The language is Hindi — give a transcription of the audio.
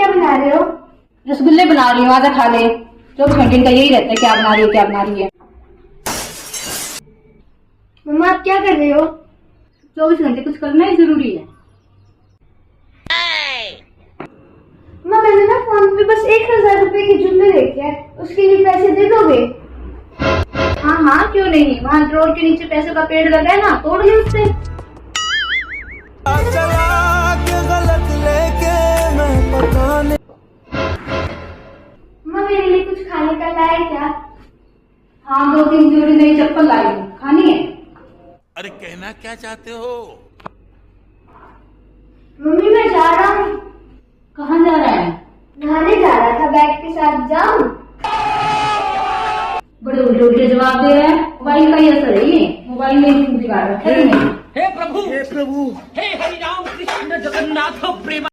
बना रहे हो? रसगुल्ले बना रही हूँ, आधा खा ले। 24 घंटे का यही रहता है, क्या बना रही है क्या बना रही है। मम्मा आप क्या कर रहे हो? 24 घंटे कुछ करना ही जरूरी है। मम्मा मैंने ना फोन पे बस 1000 रुपए के जूते देखे हैं, उसके लिए पैसे दे दोगे? हाँ हाँ क्यों नहीं, वहाँ रोड के नीचे पैसों का पेड़ लगा है ना, तोड़ ले उससे। मम्मा मेरे लिए कुछ खाने का लाए क्या? हाँ 2-3 जोड़ी नई चप्पल लाई हूँ, खानी है। अरे कहना क्या चाहते हो? मम्मी मैं जा रहा हूँ। कहाँ जा रहा है? नहाने जा रहा था, बैग के साथ जाऊँ? बड़े उल्टे उल्टे जवाब दे रहा है। मोबाइल का ही असर है ये, मोबाइल में ही बिगाड़ रखा है। हे प्रभु हे हरि राम कृष्ण जगन्नाथ प्रेम